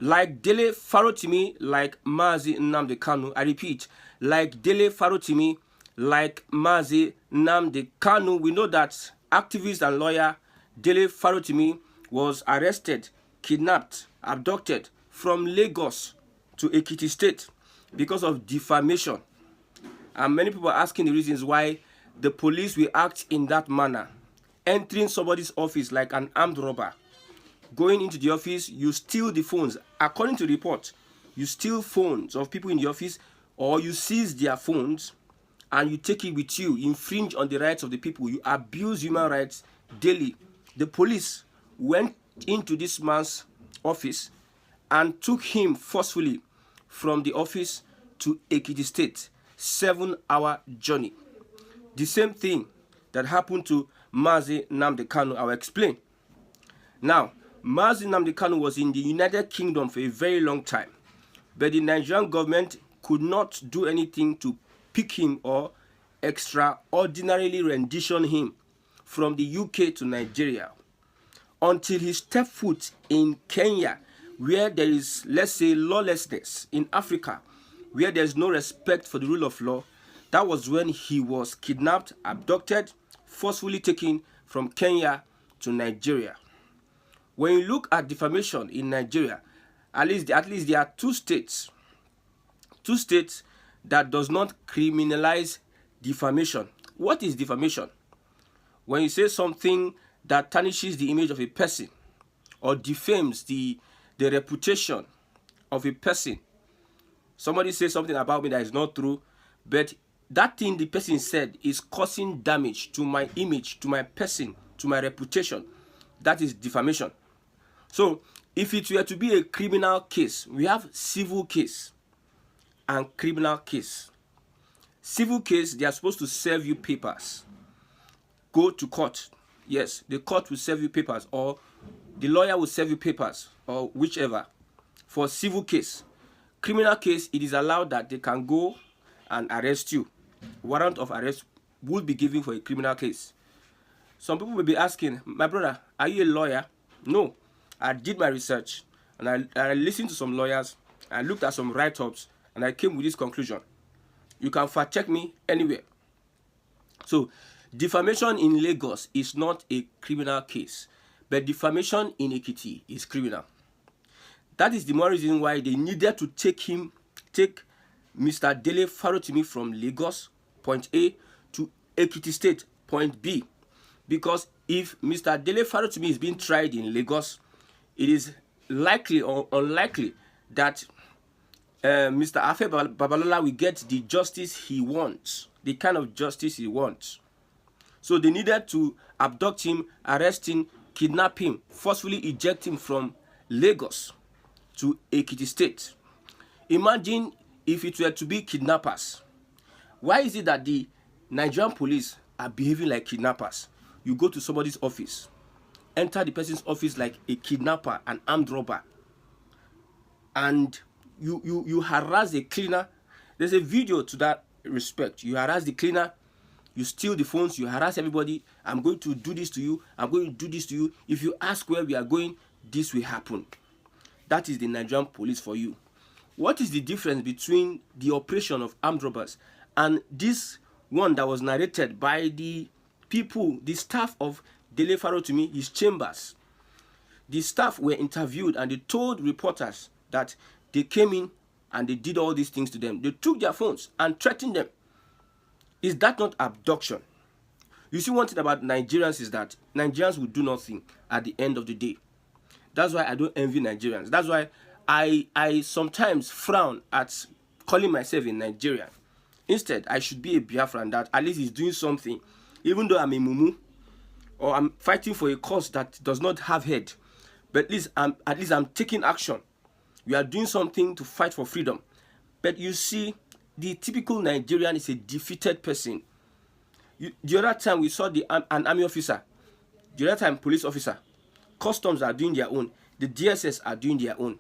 Like Dele Farotimi, like Mazi Nnamdi Kanu, I repeat, like Dele Farotimi, like Mazi Nnamdi Kanu, we know that activist and lawyer Dele Farotimi was arrested, kidnapped, abducted from Lagos to Ekiti State because of defamation. And many people are asking the reasons why the police will act in that manner, entering somebody's office like an armed robber. Going into the office, you steal the phones. According to the report, you steal phones of people in the office, or you seize their phones and you take it with you. You infringe on the rights of the people. You abuse human rights daily. The police went into this man's office and took him forcefully from the office to Ekiti State. 7-hour journey. The same thing that happened to Mazi Nnamdi Kanu, I'll explain. Now, Mazi Nnamdi Kanu was in the United Kingdom for a very long time, but the Nigerian government could not do anything to pick him or extraordinarily rendition him from the UK to Nigeria until he stepped foot in Kenya, where there is, let's say, lawlessness in Africa, where there is no respect for the rule of law. That was when he was kidnapped, abducted, forcefully taken from Kenya to Nigeria. When you look at defamation in Nigeria, at least there are two states that does not criminalize defamation. What is defamation? When you say something that tarnishes the image of a person or defames the reputation of a person. Somebody says something about me that is not true, but that thing the person said is causing damage to my image, to my person, to my reputation. That is defamation. So, if it were to be a criminal case, we have civil case and criminal case. Civil case, they are supposed to serve you papers. Go to court. Yes, the court will serve you papers, or the lawyer will serve you papers, or whichever. For civil case. Criminal case, it is allowed that they can go and arrest you. Warrant of arrest would be given for a criminal case. Some people will be asking, my brother, are you a lawyer? No. I did my research, and I listened to some lawyers, I looked at some write-ups, and I came with this conclusion. You can fact check me anywhere. So, defamation in Lagos is not a criminal case, but defamation in Ekiti is criminal. That is the more reason why they needed to take Mr. Dele Farotimi from Lagos, point A, to Ekiti State, point B. Because if Mr. Dele Farotimi is being tried in Lagos, it is likely or unlikely that Mr. Afe Babalola will get the justice he wants, the kind of justice he wants. So they needed to abduct him, arrest him, kidnap him, forcefully eject him from Lagos to Ekiti State. Imagine if it were to be kidnappers. Why is it that the Nigerian police are behaving like kidnappers? You go to somebody's office, enter the person's office like a kidnapper, an armed robber, and you harass the cleaner. There's a video to that respect. You harass the cleaner, you steal the phones, you harass everybody. I'm going to do this to you, I'm going to do this to you. If you ask where we are going, this will happen. That is the Nigerian police for you. What is the difference between the operation of armed robbers and this one that was narrated by the people, the staff of Dele Farotimi, his chambers? The staff were interviewed and they told reporters that they came in and they did all these things to them. They took their phones and threatened them. Is that not abduction? You see, one thing about Nigerians is that Nigerians will do nothing at the end of the day. That's why I don't envy Nigerians. That's why I sometimes frown at calling myself a Nigerian. Instead, I should be a Biafran that at least is doing something. Even though I'm a mumu, or I'm fighting for a cause that does not have head, but at least I'm taking action. We are doing something to fight for freedom. But you see, the typical Nigerian is a defeated person. The other time we saw an army officer, the other time police officer, customs are doing their own, the DSS are doing their own.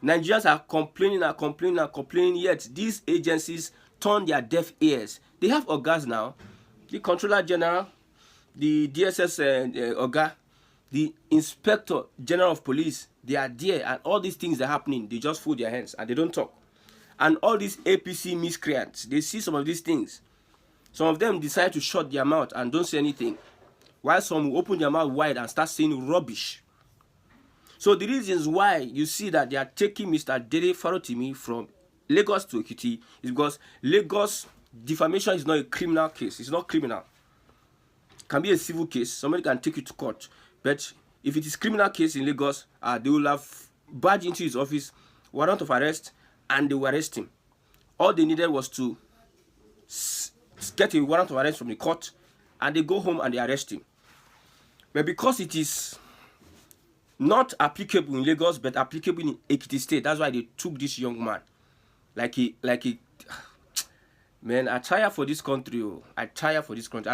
Nigerians are complaining, yet these agencies turn their deaf ears. They have organs now. The Controller General, the DSS Oga, the Inspector General of Police, They are there, and all these things are happening. They just fold their hands and they don't talk. And all these APC miscreants, they see some of these things. Some of them decide to shut their mouth and don't say anything, while some will open their mouth wide and start saying rubbish. So the reasons why you see that they are taking Mr. Dele Farotimi from Lagos to Ekiti is because Lagos defamation is not a criminal case. It's not criminal. It can be a civil case. Somebody can take you to court. But if it is criminal case in Lagos, they will have barged into his office, warrant of arrest, and they will arrest him. All they needed was to get a warrant of arrest from the court, and they go home and they arrest him. But because it is not applicable in Lagos, but applicable in Ekiti State, that's why they took this young man. Man, I tire for this country. Oh. I tire for this country.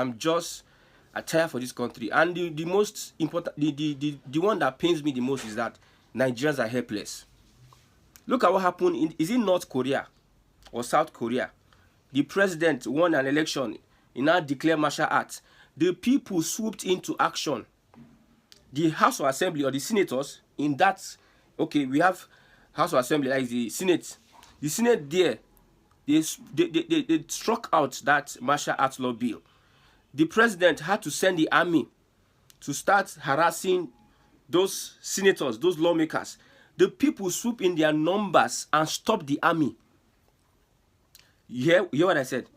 I tire for this country. And the most important, the one that pains me the most is that Nigerians are helpless. Look at what happened is it North Korea or South Korea? The president won an election, he now declared martial arts. The people swooped into action. The House of Assembly or the senators in that, okay, we have House of Assembly, like the Senate. The Senate there, they struck out that martial arts law bill. The president had to send the army to start harassing those senators, those lawmakers. The people swoop in their numbers and stop the army. You hear what I said?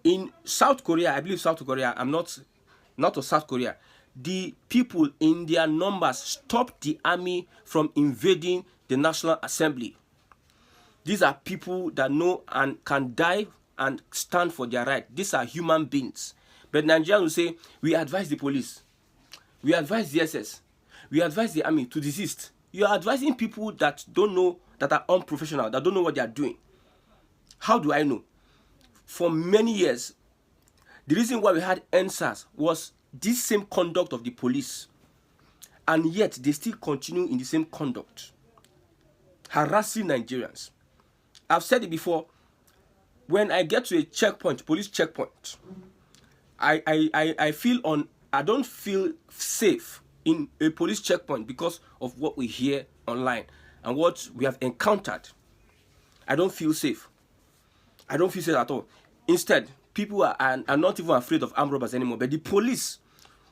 In South Korea, I believe South Korea, I'm not of South Korea. The people in their numbers stopped the army from invading the National Assembly. These are people that know and can die and stand for their right. These are human beings. But Nigerians will say, we advise the police, we advise the SS, we advise the army to desist. You are advising people that don't know, that are unprofessional, that don't know what they are doing. How do I know? For many years, the reason why we had NSAS was this same conduct of the police. And yet, they still continue in the same conduct, harassing Nigerians. I've said it before, when I get to a checkpoint, police checkpoint, I don't feel safe in a police checkpoint because of what we hear online and what we have encountered. I don't feel safe. I don't feel safe at all. Instead, people are not even afraid of armed robbers anymore. But the police,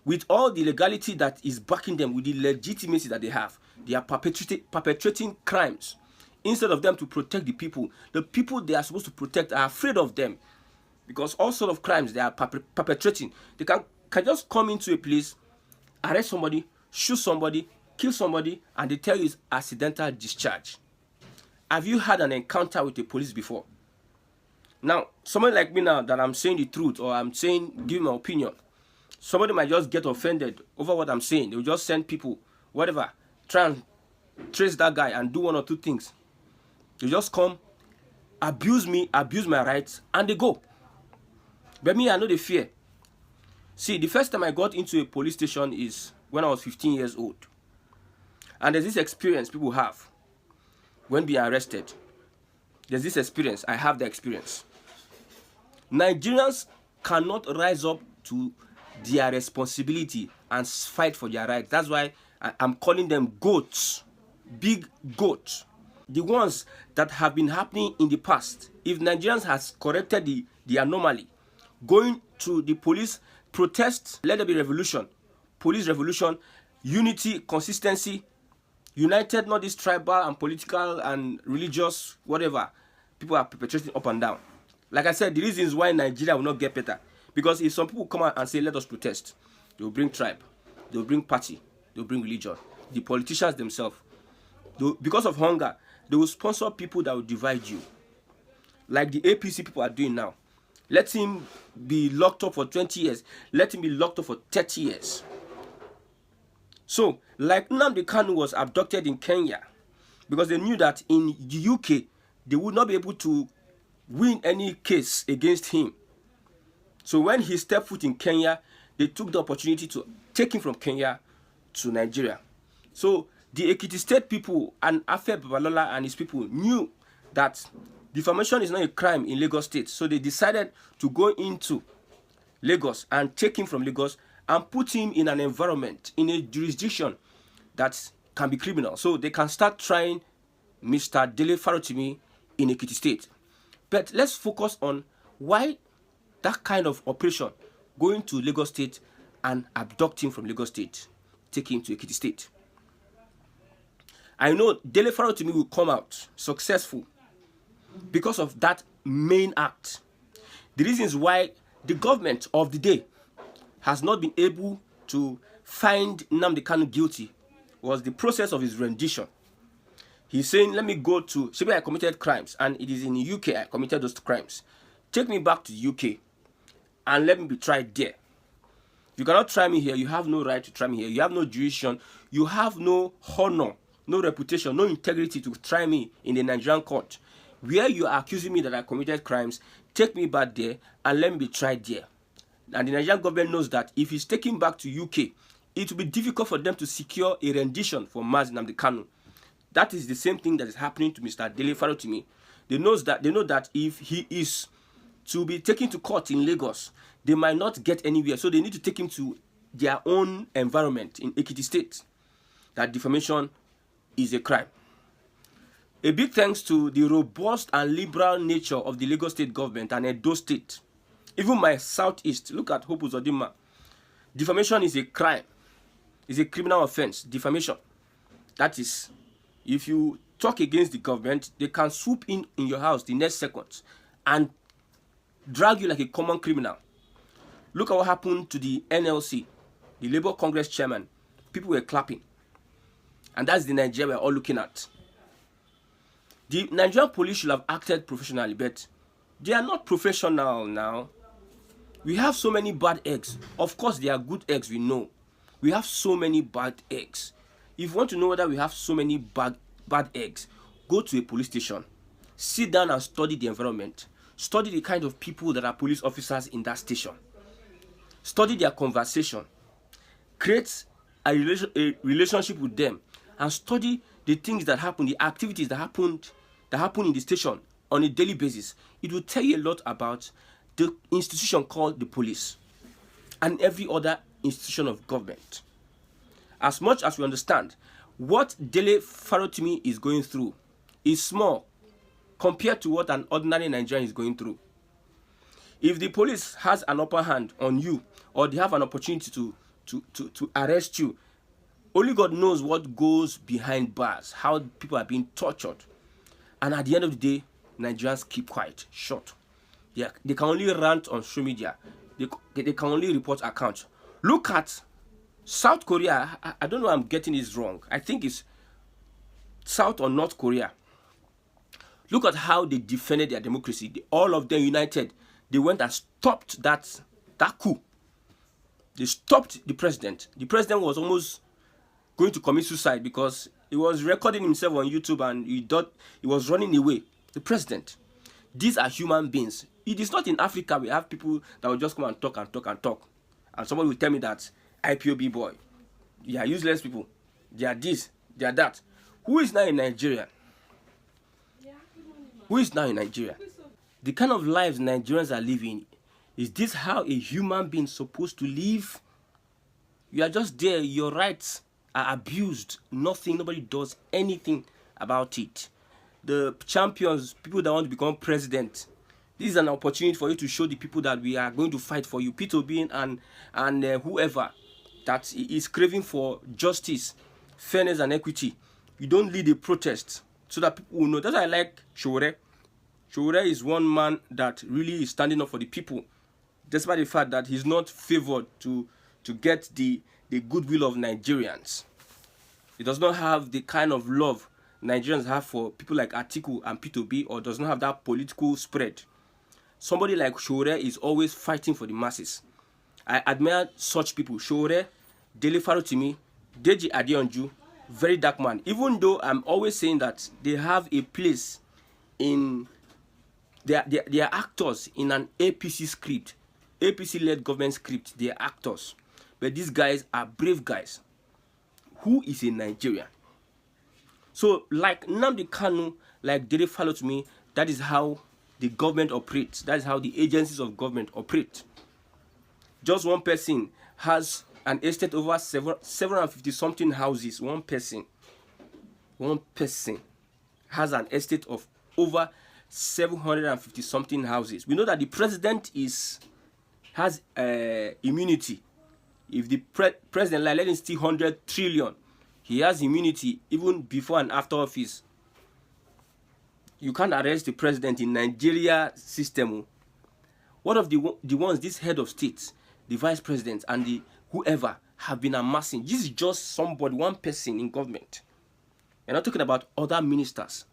with all the legality that is backing them, with the legitimacy that they have, they are perpetrating crimes. Instead of them to protect the people they are supposed to protect are afraid of them. Because all sort of crimes they are perpetrating. They can just come into a place, arrest somebody, shoot somebody, kill somebody, and they tell you it's accidental discharge. Have you had an encounter with the police before? Now, somebody like me now that I'm saying the truth or I'm giving my opinion, somebody might just get offended over what I'm saying. They'll just send people, whatever, try and trace that guy and do one or two things. They just come, abuse me, abuse my rights, and they go. But me, I know the fear. See, the first time I got into a police station is when I was 15 years old. And there's this experience people have when being arrested. There's this experience. I have the experience. Nigerians cannot rise up to their responsibility and fight for their rights. That's why I'm calling them goats. Big goats. The ones that have been happening in the past. If Nigerians has corrected the anomaly, going to the police protest, let there be revolution, police revolution, unity, consistency, united, not this tribal and political and religious, whatever people are perpetrating up and down. Like I said, the reasons why Nigeria will not get better. Because if some people come out and say, let us protest, they will bring tribe, they will bring party, they will bring religion. The politicians themselves, because of hunger, they will sponsor people that will divide you. Like the APC people are doing now. Let him be locked up for 20 years. Let him be locked up for 30 years. So, like Nnamdi Kanu was abducted in Kenya because they knew that in the UK, they would not be able to win any case against him. So when he stepped foot in Kenya, they took the opportunity to take him from Kenya to Nigeria. So the Ekiti State people and Afe Babalola and his people knew that defamation is not a crime in Lagos State. So they decided to go into Lagos and take him from Lagos and put him in an environment, in a jurisdiction that can be criminal. So they can start trying Mr. Dele Farotimi in Ekiti State. But let's focus on why that kind of operation, going to Lagos State and abducting from Lagos State, take him to Ekiti State. I know Dele Farotimi will come out successful because of that main act. The reasons why the government of the day has not been able to find Nnamdi Kanu guilty was the process of his rendition. He's saying, let me go to, maybe I committed crimes, and it is in the UK I committed those crimes. Take me back to the UK and let me be tried there. You cannot try me here. You have no right to try me here. You have no jurisdiction. You have no honor, no reputation, no integrity to try me in the Nigerian court. Where you are accusing me that I committed crimes, take me back there and let me be tried there. And the Nigerian government knows that if he's taken back to UK, it will be difficult for them to secure a rendition for Mazi Nnamdi Kanu. That is the same thing that is happening to Mr. Dele Farotimi. They know that if he is to be taken to court in Lagos, they might not get anywhere. So they need to take him to their own environment in Ekiti State. That defamation is a crime. A big thanks to the robust and liberal nature of the Lagos State government and Edo State. Even my southeast, look at Hope Uzodinma. Defamation is a crime. It's a criminal offense. Defamation. That is, if you talk against the government, they can swoop in your house the next second and drag you like a common criminal. Look at what happened to the NLC, the Labour Congress chairman. People were clapping. And that's the Nigeria we're all looking at. The Nigerian police should have acted professionally, but they are not professional now. We have so many bad eggs. Of course, they are good eggs, we know. We have so many bad eggs. If you want to know whether we have so many bad eggs, go to a police station. Sit down and study the environment. Study the kind of people that are police officers in that station. Study their conversation. Create a relationship with them. And study the things that happen, the activities that happen in the station on a daily basis. It will tell you a lot about the institution called the police and every other institution of government. As much as we understand what Dele Farotimi is going through is small compared to what an ordinary Nigerian is going through. If the police has an upper hand on you, or they have an opportunity to arrest you, only God knows what goes behind bars, how people are being tortured. And at the end of the day, Nigerians keep quiet, shut. They can only rant on social media. They can only report accounts. Look at South Korea. I don't know if I'm getting this wrong. I think it's South or North Korea. Look at how they defended their democracy. All of them united. They went and stopped that coup. They stopped the president. The president was almost going to commit suicide because he was recording himself on YouTube and he thought he was running away. The president. These are human beings. It is not in Africa we have people that will just come and talk and talk and talk. And somebody will tell me that IPOB boy, they are useless people. They are this, they are that. Who is now in Nigeria? Who is now in Nigeria? The kind of lives Nigerians are living, is this how a human being is supposed to live? You are just there, your rights are abused. Nobody does anything about it. The champions, people that want to become president, this is an opportunity for you to show the people that we are going to fight for you. Peter Obi and whoever that is craving for justice, fairness and equity. You don't lead a protest so that people will know. That's why I like Showore. Showore is one man that really is standing up for the people, despite the fact that he's not favored to get the goodwill of Nigerians. He does not have the kind of love Nigerians have for people like Atiku and P2B, or does not have that political spread. Somebody like Showore is always fighting for the masses. I admire such people. Showore, Dele Farotimi, Deji Adeonju, very dark man. Even though I'm always saying that they have a place in, they are actors in an APC script, APC-led government script. They are actors. But these guys are brave guys. Who is a Nigerian? So, like Nnamdi Kanu, like Dele Farotimi, that is how the government operates. That is how the agencies of government operate. Just one person has an estate over 750 something houses. One person. one person has an estate of over 750 something houses. We know that the president has immunity. If the president let him steal 100 trillion, he has immunity even before and after office. You can't arrest the president in Nigeria system. One of the ones, this head of state, the vice president, and the whoever have been amassing. This is just somebody, one person in government. We're not talking about other ministers.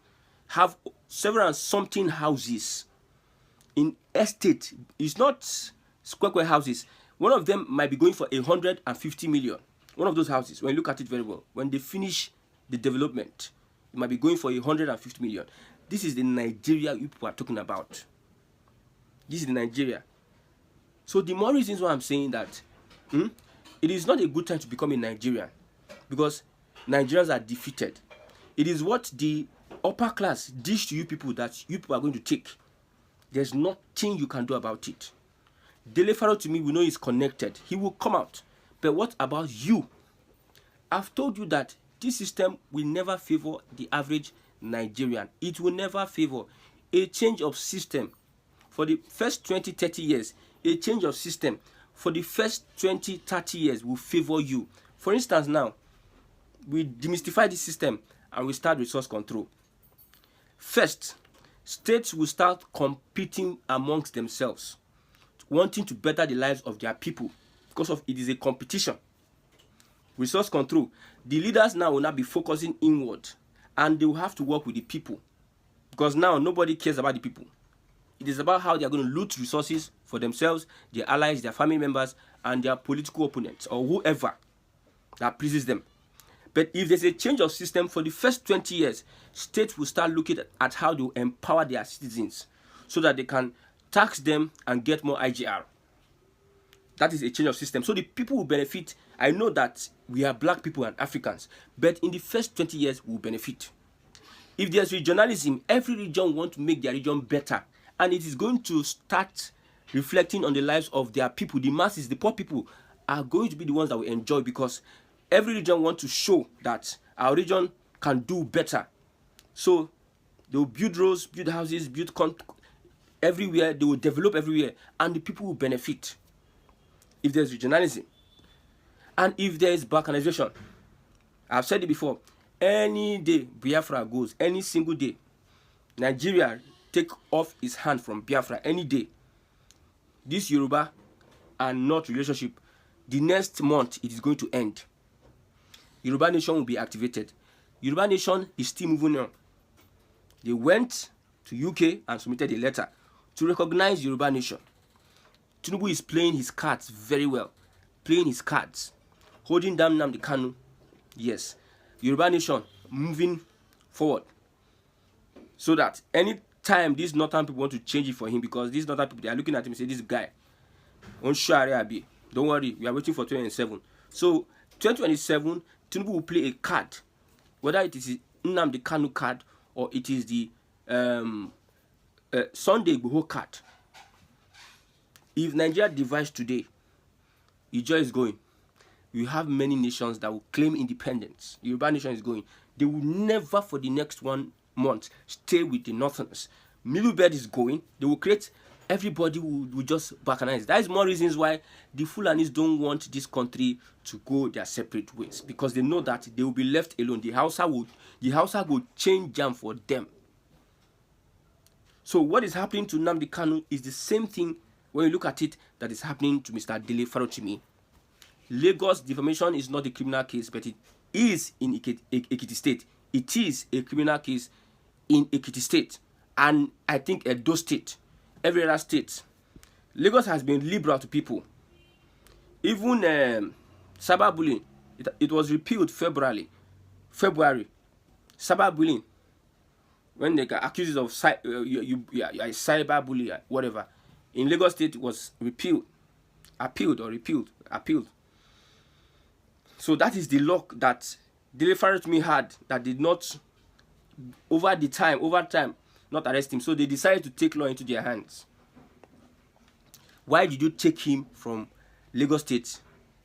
Have several and something houses in estate. It's not square houses. One of them might be going for 150 million. One of those houses, when you look at it very well, when they finish the development, it might be going for 150 million. This is the Nigeria people are talking about. This is the Nigeria. So the more reasons why I'm saying that it is not a good time to become a Nigerian, because Nigerians are defeated. It is what the upper class dish to you people that you people are going to take. There's nothing you can do about it. Dele Farotimi, we know is connected. He will come out. But what about you? I've told you that this system will never favor the average Nigerian. It will never favor a change of system for the first 20, 30 years. A change of system for the first 20, 30 years will favor you. For instance, now, we demystify the system and we start resource control. First, states will start competing amongst themselves, wanting to better the lives of their people because of it is a competition. Resource control. The leaders now will not be focusing inward and they will have to work with the people because now nobody cares about the people. It is about how they are going to loot resources for themselves, their allies, their family members, and their political opponents or whoever that pleases them. But if there's a change of system for the first 20 years, states will start looking at how to empower their citizens so that they can tax them and get more IGR. That is a change of system. So the people will benefit. I know that we are black people and Africans, but in the first 20 years, we will benefit. If there's regionalism, every region wants to make their region better. And it is going to start reflecting on the lives of their people. The masses, the poor people, are going to be the ones that will enjoy because every region wants to show that our region can do better. So they will build roads, build houses, build everywhere. They will develop everywhere. And the people will benefit if there's regionalism. And if there is balkanization, I've said it before, any day Biafra goes, any single day, Nigeria take off his hand from Biafra any day, this Yoruba and North relationship, the next month it is going to end. Yoruba Nation will be activated. Yoruba Nation is still moving on. They went to UK and submitted a letter to recognize Yoruba Nation. Tinubu is playing his cards very well. Playing his cards. Holding down Nnamdi Kanu. Yes. Yoruba Nation moving forward. So that any time these northern people want to change it for him, because these northern people, they are looking at him and say, this guy, on Sharia, don't worry, we are waiting for 2027. So 2027, Tinubu will play a card, whether it is Nnamdi Kanu card or it is the Sunday Igboho card. If Nigeria divides today, Ijo is going. You have many nations that will claim independence. Yoruba Nation is going. They will never, for the next 1 month, stay with the Northerners. Middlebelt is going. They will create. Everybody will just balkanize. That is more reasons why the Fulanis don't want this country to go their separate ways, because they know that they will be left alone. The Hausa will change jam for them. So what is happening to Nnamdi Kanu is the same thing when you look at it that is happening to Mr. Dele Farotimi. Lagos defamation is not a criminal case, but it is in Ekiti State. It is a criminal case in Ekiti State, and I think Edo State, every other state. Lagos has been liberal to people. Even cyberbullying, it was repealed February. Cyberbullying, when they got accused of cyberbullying, whatever, in Lagos State was repealed, appealed. So that is the luck that Dele Farotimi had, that did not, over time, not arrest him. So they decided to take law into their hands. Why did you take him from Lagos State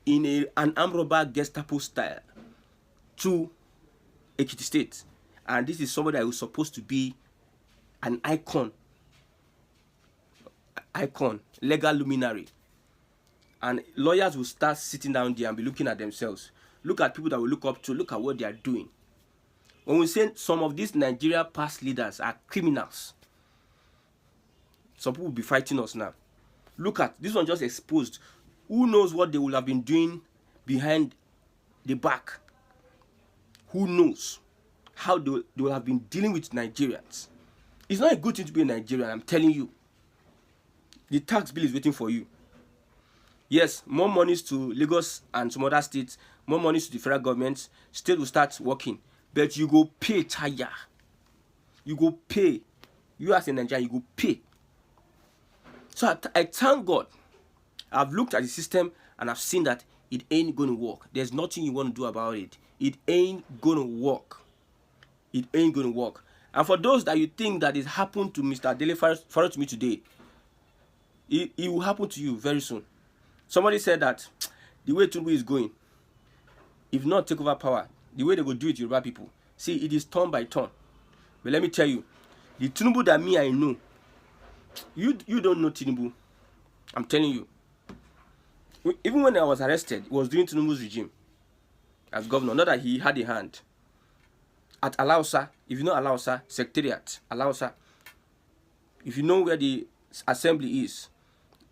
in an armed robber Gestapo style to Ekiti State? and this is somebody that was supposed to be an icon, legal luminary. And lawyers will start sitting down there and be looking at themselves. Look at people that we look up to. Look at what they are doing. When we say some of these Nigeria past leaders are criminals, some people will be fighting us now. Look at this one, just exposed. Who knows what they will have been doing behind the back? Who knows how they will have been dealing with Nigerians? It's not a good thing to be a Nigerian, I'm telling you. The tax bill is waiting for you. Yes, more monies to Lagos and some other states, more monies to the federal government. State will start working, but you go pay, Chaya. You go pay. You as a Nigerian, you go pay. So I thank God. I've looked at the system and I've seen that it ain't going to work. There's nothing you want to do about it. It ain't going to work. It ain't going to work. And for those that you think that it happened to Mr. Dele Farotimi today, it will happen to you very soon. Somebody said that the way Tinubu is going, if not take over power, the way they go do it, Yoruba people. See, it is turn by turn. But let me tell you, the Tinubu that I know, you don't know Tinubu. I'm telling you. Even when I was arrested, it was during Tinubu's regime as governor. Not that he had a hand. At Alausa, if you know Alausa, Secretariat, Alausa, if you know where the assembly is,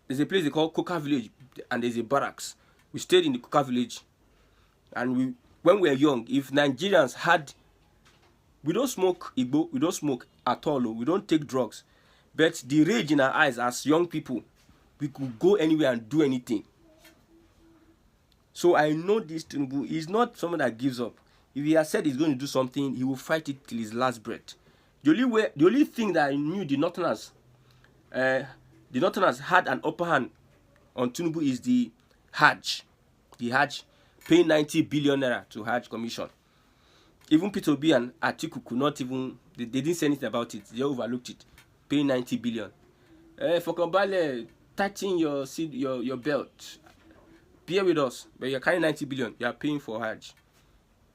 there's a place they call Coca Village, and there's a barracks. We stayed in the Coca Village, and when we were young, if Nigerians had, we don't smoke Igbo, we don't smoke at all, we don't take drugs, but the rage in our eyes as young people, we could go anywhere and do anything. So I know this Tinubu is not someone that gives up. If he has said he's going to do something, he will fight it till his last breath. The only thing that I knew the Northerners had an upper hand on Tinubu is the Hajj. The Hajj, paying 90 billion naira to Hajj Commission. Even Peter Obi and Atiku could not even, they didn't say anything about it. They overlooked it. Paying 90 billion. For Kambale, tighten your belt. Bear with us. But you're carrying 90 billion. You are paying for Hajj.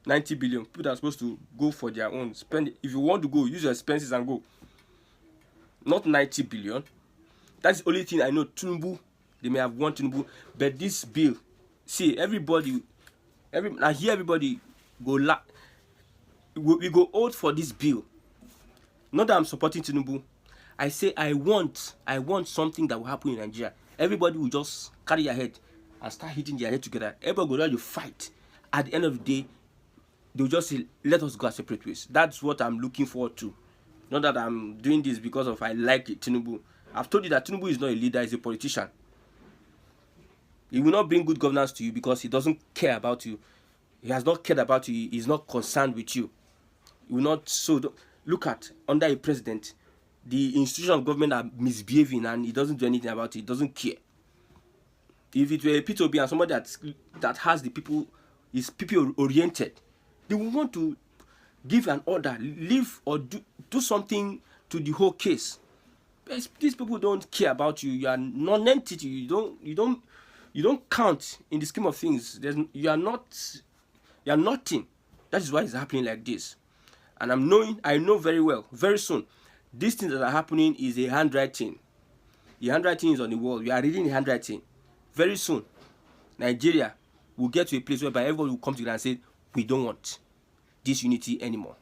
90 billion. People that are supposed to go for their own. Spend it. If you want to go, use your expenses and go. Not 90 billion. That's the only thing I know. Tinubu, they may have won Tinubu. But this bill, see, I hear everybody go we go out for this bill. Not that I'm supporting Tinubu. I say I want something that will happen in Nigeria. Everybody will just carry their head and start hitting their head together. Everybody will ready to fight. At the end of the day, they'll just say, let us go our separate ways. That's what I'm looking forward to. Not that I'm doing this because of I like it, Tinubu. I've told you that Tinubu is not a leader, he's a politician. He will not bring good governance to you because he doesn't care about you. He has not cared about you. He's not concerned with you. He will not. So look at, under a president, the institution of government are misbehaving and he doesn't do anything about it. He doesn't care. If it were a P2B and somebody that has the people, is people oriented, they will want to give an order, leave or do something to the whole case. But these people don't care about you. You are non-entity. You don't count in the scheme of things. You are nothing. That is why it's happening like this. And I know very well, very soon, these things that are happening is a handwriting. The handwriting is on the wall. We are reading the handwriting. Very soon, Nigeria will get to a place whereby everybody will come together and say, we don't want this unity anymore.